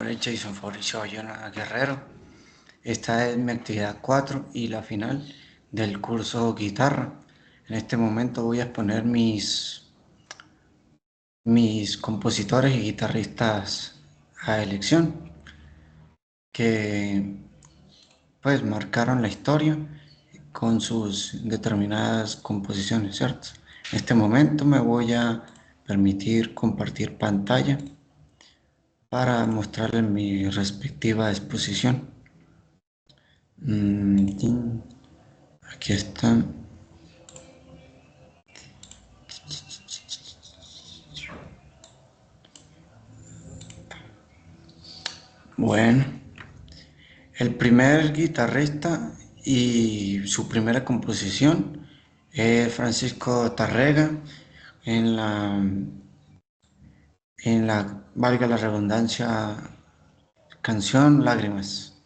nombre es Jason Fabricio Bayona Guerrero. Esta es mi actividad 4 y la final del curso guitarra. En este momento voy a exponer mis compositores y guitarristas a elección que pues marcaron la historia con sus determinadas composiciones, ¿cierto? En este momento me voy a permitir compartir pantalla para mostrarles mi respectiva exposición. Aquí está. Bueno, el primer guitarrista y su primera composición es Francisco Tárrega en valga la redundancia, canción Lágrimas.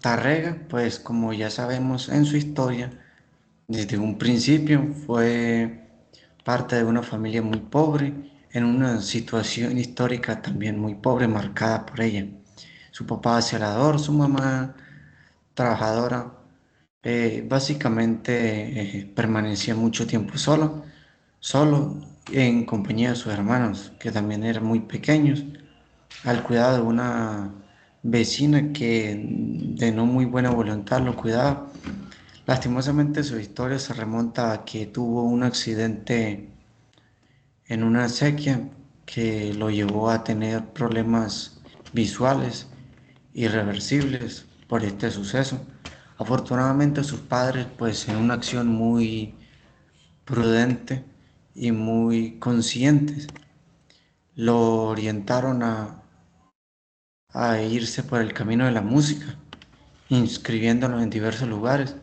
Tárrega, pues como ya sabemos en su historia, desde un principio fue parte de una familia muy pobre, en una situación histórica también muy pobre, marcada por ella. Su papá celador, su mamá trabajadora, básicamente permanecía mucho tiempo solo en compañía de sus hermanos, que también eran muy pequeños, al cuidado de una vecina que de no muy buena voluntad lo cuidaba. Lastimosamente su historia se remonta a que tuvo un accidente en una sequía que lo llevó a tener problemas visuales irreversibles por este suceso. Afortunadamente sus padres, pues en una acción muy prudente y muy conscientes, lo orientaron a irse por el camino de la música, inscribiéndolo en diversos lugares.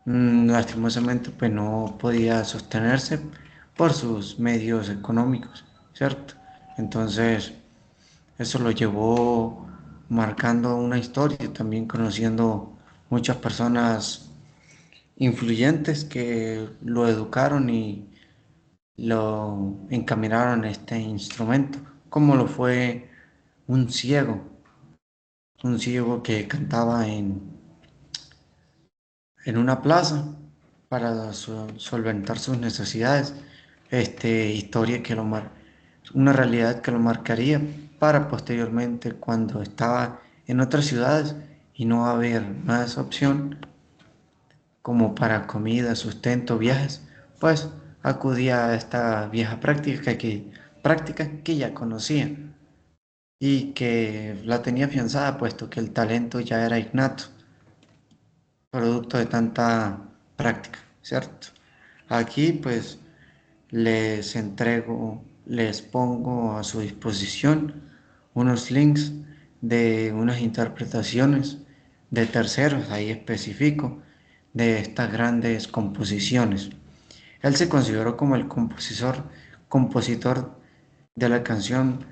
Lastimosamente, pues no podía sostenerse por sus medios económicos, ¿cierto? Entonces, eso lo llevó marcando una historia y también conociendo muchas personas influyentes que lo educaron y lo encaminaron a este instrumento, como lo fue un ciego, un ciego que cantaba en una plaza para solventar sus necesidades, historia que una realidad que lo marcaría para posteriormente cuando estaba en otras ciudades y no haber más opción como para comida, sustento, viajes, pues acudía a esta vieja práctica que ya conocía y que la tenía afianzada puesto que el talento ya era innato, producto de tanta práctica, ¿cierto? Aquí pues les pongo a su disposición unos links de unas interpretaciones de terceros, ahí específico, de estas grandes composiciones. Él se consideró como el compositor de la canción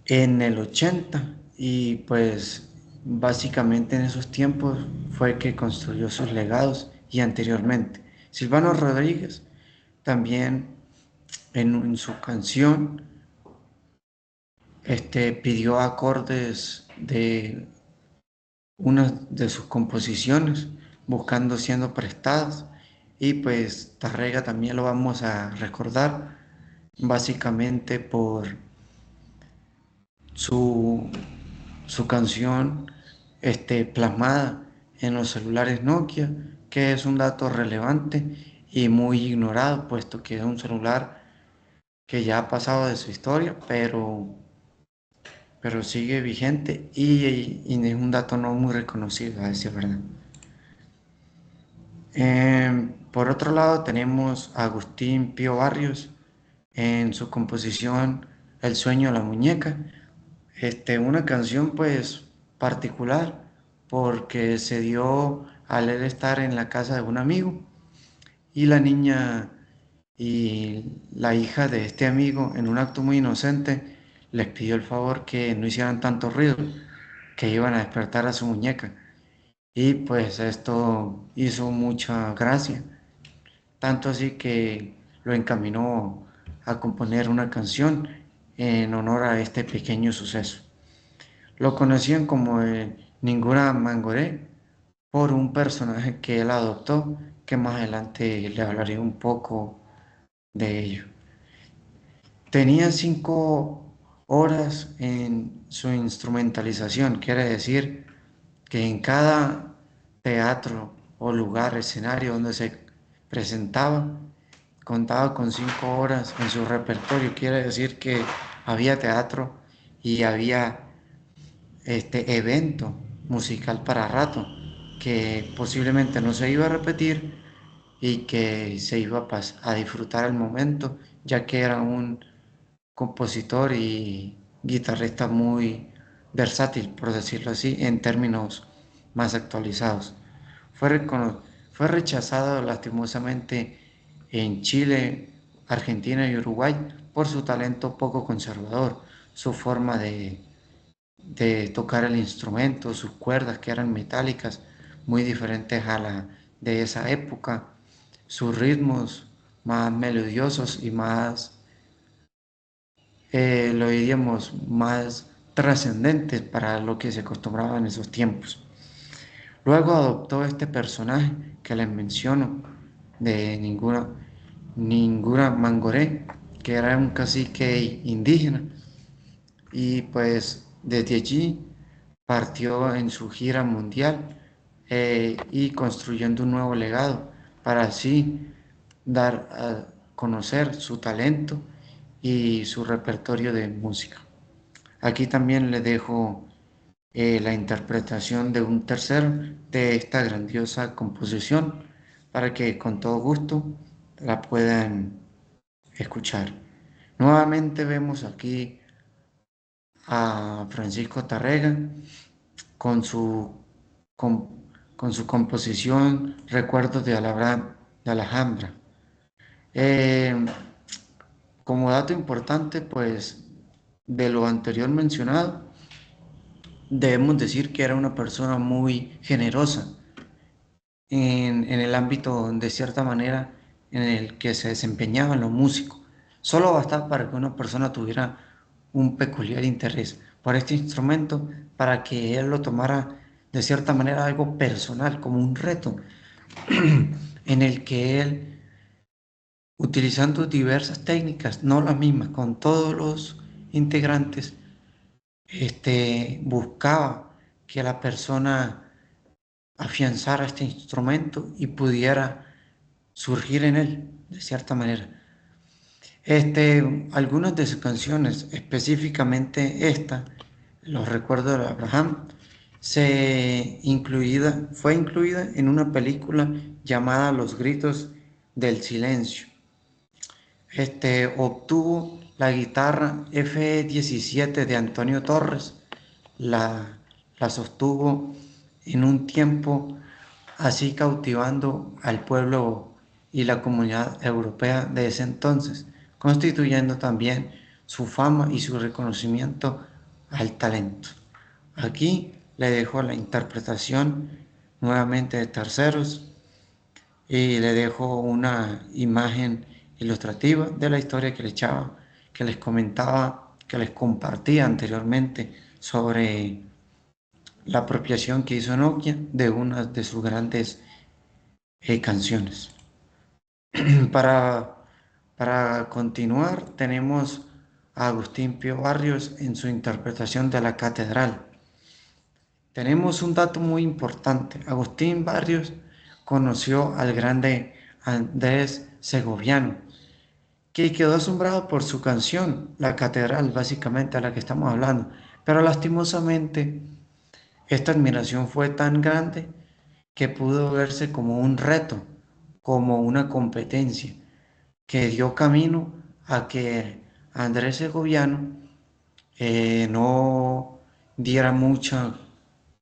en el 80 y pues básicamente en esos tiempos fue que construyó sus legados y anteriormente. Silvano Rodríguez también en su canción pidió acordes de una de sus composiciones buscando siendo prestadas y pues Tarrega también lo vamos a recordar básicamente por su, su canción plasmada en los celulares Nokia, que es un dato relevante y muy ignorado, puesto que es un celular que ya ha pasado de su historia, pero sigue vigente y es un dato no muy reconocido, a decir verdad. Por otro lado tenemos a Agustín Pío Barrios en su composición El sueño de la muñeca, una canción pues particular porque se dio al él estar en la casa de un amigo y la niña y la hija de este amigo en un acto muy inocente les pidió el favor que no hicieran tanto ruido, que iban a despertar a su muñeca y pues esto hizo mucha gracia, tanto así que lo encaminó a componer una canción en honor a este pequeño suceso. Lo conocían como el Ninguna Mangoré por un personaje que él adoptó, que más adelante le hablaré un poco de ello. Tenía 5 horas en su instrumentalización, quiere decir que en cada teatro o lugar, escenario donde se presentaba, contaba con 5 horas en su repertorio, quiere decir que había teatro y había este evento musical para rato, que posiblemente no se iba a repetir y que se iba a disfrutar el momento, ya que era un compositor y guitarrista muy versátil, por decirlo así, en términos más actualizados. Fue rechazado lastimosamente en Chile, Argentina y Uruguay por su talento poco conservador, su forma de tocar el instrumento, sus cuerdas que eran metálicas, muy diferentes a la de esa época, sus ritmos más melodiosos y más, lo diríamos, más trascendentes para lo que se acostumbraba en esos tiempos. Luego adoptó este personaje que les menciono, de ninguna Mangoré, que era un cacique indígena, y pues desde allí partió en su gira mundial y construyendo un nuevo legado para así dar a conocer su talento y su repertorio de música. Aquí también le dejo la interpretación de un tercero de esta grandiosa composición para que con todo gusto la puedan escuchar. Nuevamente vemos aquí a Francisco Tarrega con su, con, con su composición Recuerdos de Alhambra. Eh, Como dato importante, pues, de lo anterior mencionado, debemos decir que era una persona muy generosa en el ámbito, de cierta manera, en el que se desempeñaba en lo músico. Solo bastaba para que una persona tuviera un peculiar interés por este instrumento, para que él lo tomara de cierta manera algo personal, como un reto, en el que él, utilizando diversas técnicas, no las mismas, con todos los integrantes, buscaba que la persona afianzara este instrumento y pudiera surgir en él, de cierta manera. Algunas de sus canciones, específicamente esta, Los Recuerdos de Abraham, fue incluida en una película llamada Los Gritos del Silencio. Obtuvo la guitarra F17 de Antonio Torres, la, la sostuvo en un tiempo así cautivando al pueblo y la comunidad europea de ese entonces, constituyendo también su fama y su reconocimiento al talento. Aquí le dejo la interpretación nuevamente de terceros y le dejo una imagen ilustrativa de la historia que que les comentaba, que les compartía anteriormente sobre la apropiación que hizo Nokia de una de sus grandes canciones. Para, para continuar, tenemos a Agustín Pío Barrios en su interpretación de la Catedral. Tenemos un dato muy importante. Agustín Barrios conoció al grande Andrés Segoviano, que quedó asombrado por su canción, La Catedral, básicamente a la que estamos hablando. Pero lastimosamente, esta admiración fue tan grande que pudo verse como un reto, como una competencia, que dio camino a que Andrés Segoviano no diera mucha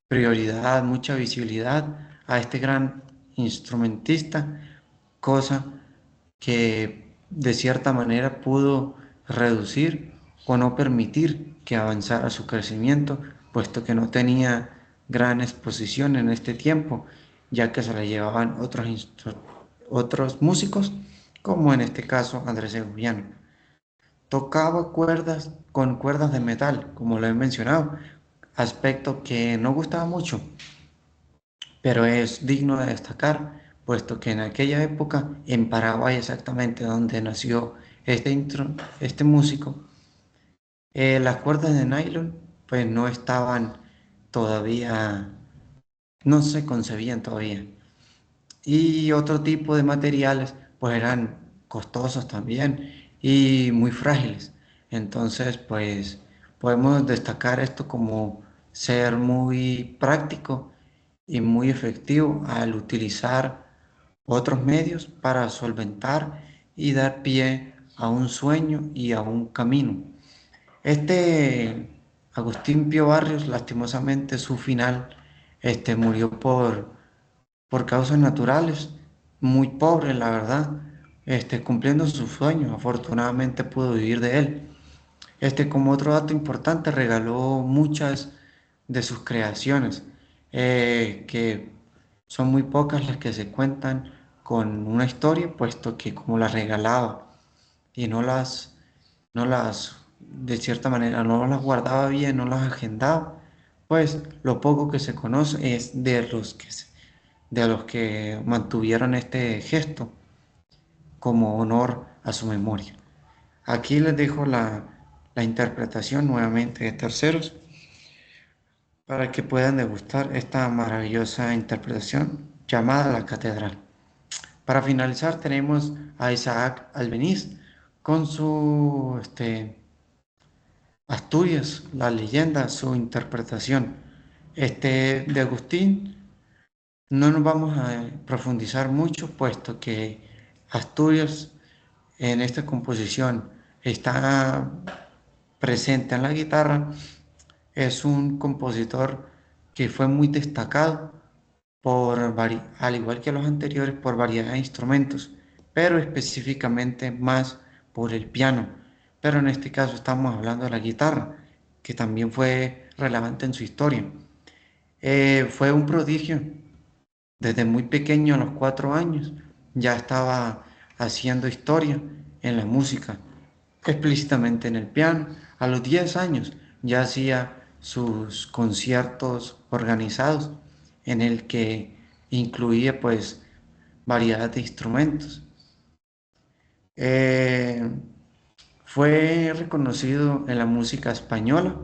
prioridad, mucha visibilidad a este gran instrumentista, cosa que de cierta manera pudo reducir o no permitir que avanzara su crecimiento, puesto que no tenía gran exposición en este tiempo, ya que se la llevaban otros músicos, como en este caso Andrés Segoviano. tocaba cuerdas con cuerdas de metal, como lo he mencionado, aspecto que no gustaba mucho, pero es digno de destacar, puesto que en aquella época, en Paraguay exactamente donde nació este músico, las cuerdas de nylon pues no estaban todavía, no se concebían todavía. Y otro tipo de materiales pues eran costosos también y muy frágiles. Entonces pues podemos destacar esto como ser muy práctico y muy efectivo al utilizar otros medios para solventar y dar pie a un sueño y a un camino. Este Agustín Pío Barrios, lastimosamente, su final, murió por causas naturales, muy pobre, la verdad, cumpliendo sus sueños. Afortunadamente pudo vivir de él. Como otro dato importante, regaló muchas de sus creaciones, que son muy pocas las que se cuentan con una historia, puesto que como las regalaba y no las, de cierta manera, no las guardaba bien, no las agendaba, pues lo poco que se conoce es de los que mantuvieron este gesto como honor a su memoria. Aquí les dejo la interpretación nuevamente de terceros para que puedan degustar esta maravillosa interpretación llamada La Catedral. Para finalizar tenemos a Isaac Albeniz con su Asturias, la leyenda, su interpretación. De Agustín no nos vamos a profundizar mucho, puesto que Asturias en esta composición está presente en la guitarra. Es un compositor que fue muy destacado al igual que los anteriores, por variedad de instrumentos, pero específicamente más por el piano. Pero en este caso estamos hablando de la guitarra, que también fue relevante en su historia. Fue un prodigio. Desde muy pequeño, a los 4 años, ya estaba haciendo historia en la música, explícitamente en el piano. A los 10 años ya hacía sus conciertos organizados en el que incluía pues variedad de instrumentos. Eh, Fue reconocido en la música española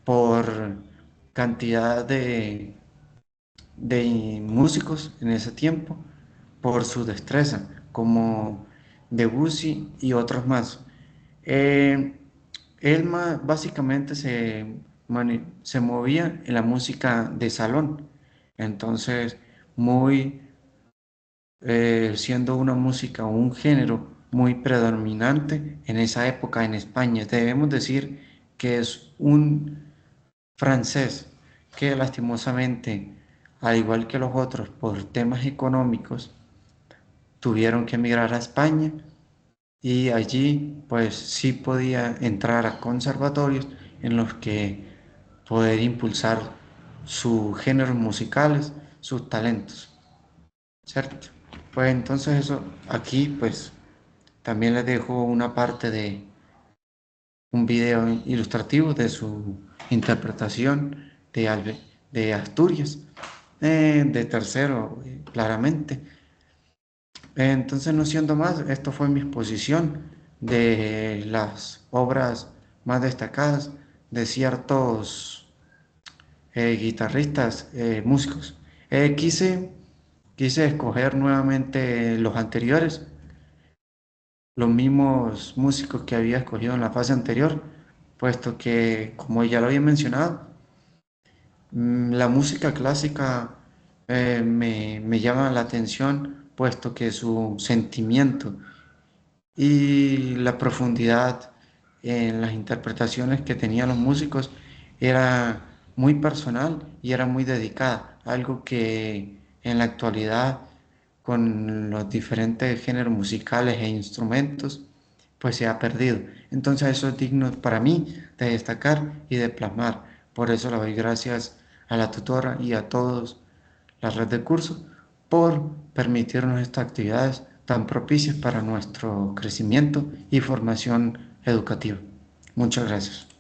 por cantidad de músicos en ese tiempo por su destreza, como Debussy y otros más. Eh, Él básicamente se movía en la música de salón, entonces siendo una música o un género muy predominante en esa época en España. Debemos decir que es un francés que lastimosamente, al igual que los otros, por temas económicos, tuvieron que emigrar a España y allí pues sí podía entrar a conservatorios en los que poder impulsar sus géneros musicales, sus talentos, ¿cierto? Pues entonces eso aquí pues también les dejo una parte de un video ilustrativo de su interpretación de Asturias, de tercero, claramente. Entonces, no siendo más, esto fue mi exposición de las obras más destacadas de ciertos guitarristas, músicos. Quise escoger nuevamente los anteriores, los mismos músicos que había escogido en la fase anterior, puesto que, como ya lo había mencionado, la música clásica me llama la atención, puesto que su sentimiento y la profundidad en las interpretaciones que tenían los músicos era muy personal y era muy dedicada, algo que en la actualidad con los diferentes géneros musicales e instrumentos pues se ha perdido. Entonces eso es digno para mí de destacar y de plasmar. Por eso le doy gracias a la tutora y a todos la red de cursos por permitirnos estas actividades tan propicias para nuestro crecimiento y formación educativa. Muchas gracias.